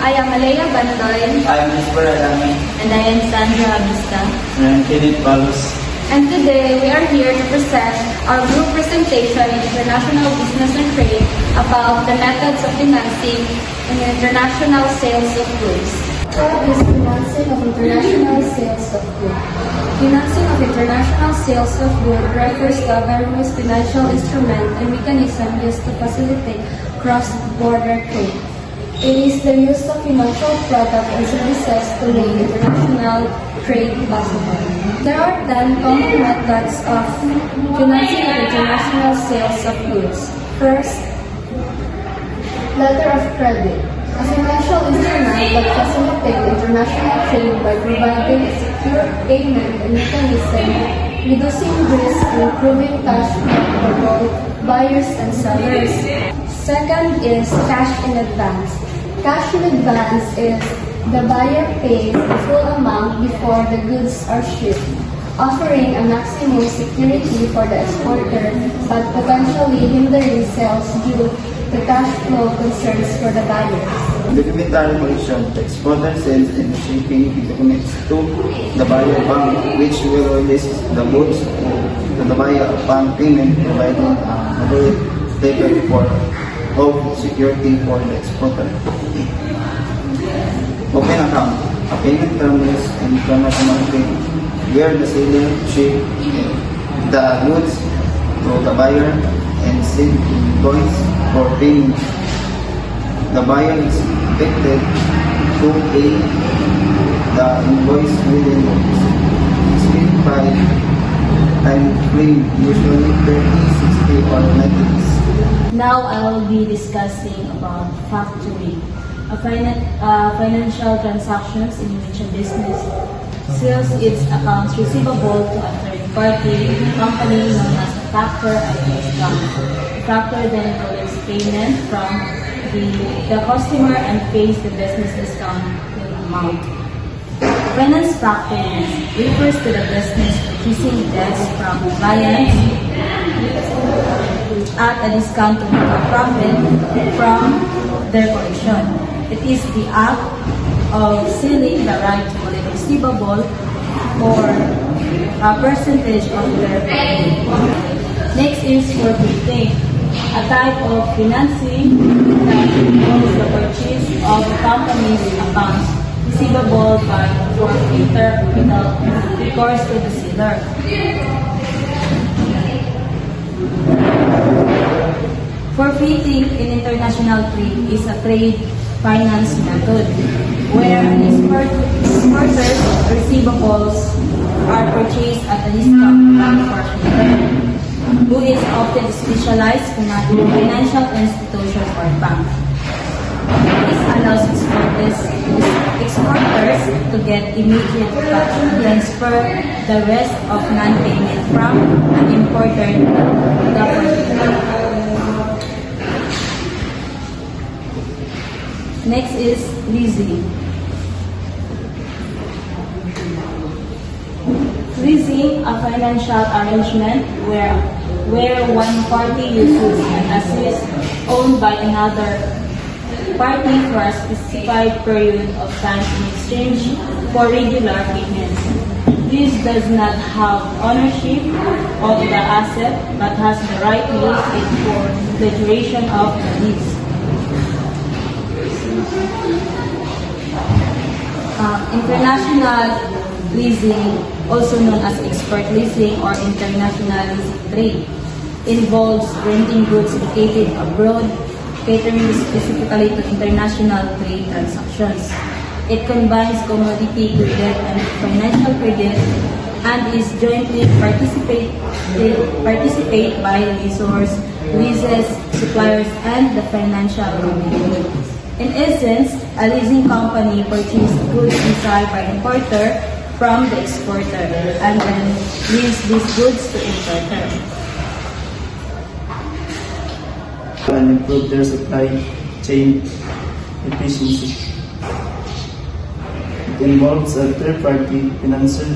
I am Alea Bandoy. I am Isper Adami. And I am Sandra Abista. And I am Kenneth Palos. And today we are here to present our group presentation in International Business and Trade about the methods of financing in international sales of goods. What is financing of international sales of goods? Financing of international sales of goods refers to a various financial instrument and mechanism used to facilitate cross-border trade. It is the use of financial products and services to make international trade possible. There are 10 common methods of financing of international sales of goods. First, letter of credit. A financial instrument that facilitates international trade by providing a secure payment and mechanism, reducing risk and improving cash flow for both buyers and sellers. Second is cash in advance. Cash in advance is the buyer pays the full amount before the goods are shipped, offering a maximum security for the exporter but potentially hindering sales due to cash flow concerns for the buyers. Documentary collection. The exporter sends and shipping documents to the buyer bank, which will release the goods to the buyer upon payment, providing a moderate paper for of security for the exporter. Open account. A payment term is international trade, where the seller ship the goods to the buyer and send invoice for payment. The buyer is expected to pay the invoice within a specified time frame, usually 30, 60, or 90 days. Now I will be discussing about factoring, a financial transactions in which a business sells its accounts receivable to a third party company known as a factor at a discount. The factor then collects payment from the customer and pays the business discount amount. Finance factoring refers to the business purchasing debts from clients at a discount to make a profit from their collection. It is the act of selling the right to collect receivable or a percentage of their profit. Next is forfeiting, a type of financing that involves the purchase of the company's accounts receivable by forfeitor without recourse to the seller. Forfeiting in international trade is a trade finance method where exporters' receivables are purchased at a discount from the forfeitor, who is often specialized financial institution or bank. This allows exporters to get immediate cash and transfer the rest of non-payment from an importer to the forfeitor. Next is leasing. Leasing, a financial arrangement where one party uses an asset owned by another party for a specified period of time in exchange for regular payments. This does not have ownership of the asset but has the right to use it for the duration of the lease. International leasing, also known as export leasing or international leasing trade, involves renting goods located abroad, catering specifically to international trade transactions. It combines commodity credit and financial credit and is jointly participated by lessors, leases, suppliers, and the financial community. In essence, a leasing company purchases goods desired by importer from the exporter and then lease these goods to importer. And improve their supply chain efficiency. It involves a third-party financer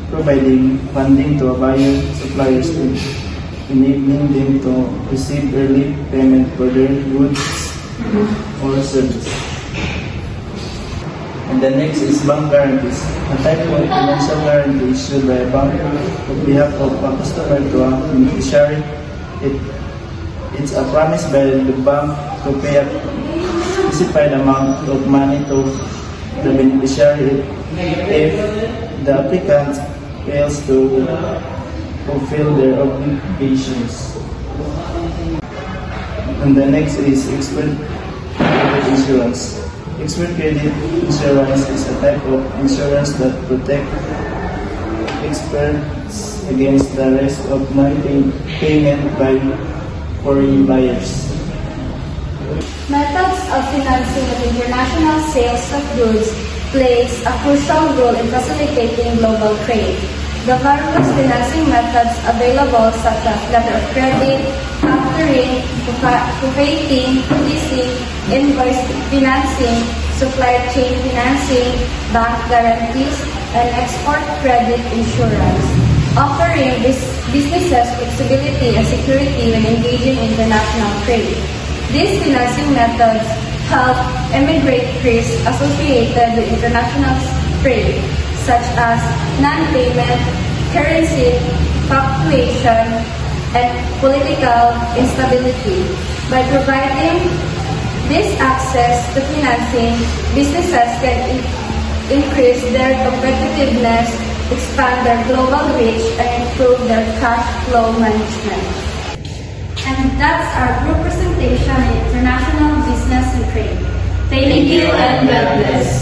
providing funding to a buyer supplier's team, enabling them to receive early payment for their goods or service. And the next is bank guarantees. A type of financial guarantee issued by a bank on behalf of a customer to a beneficiary. It's a promise by the bank to pay a specified amount of money to the beneficiary if the applicant fails to fulfill their obligations. And the next is expert credit insurance. Expert credit insurance is a type of insurance that protects experts against the risk of non-payment by foreign buyers. Methods of financing of international sales of goods plays a crucial role in facilitating global trade. The various financing methods available such as letter of credit, factoring, cooperating, leasing, invoice financing, supply chain financing, bank guarantees, and export credit insurance, offering businesses flexibility and security when engaging in international trade. These financing methods help mitigate risks associated with international trade, such as non-payment, currency fluctuation, and political instability. By providing this access to financing, businesses can increase their competitiveness, expand their global reach, and improve their cash flow management. And that's our group presentation in International Business and Trade. Thank you and God bless.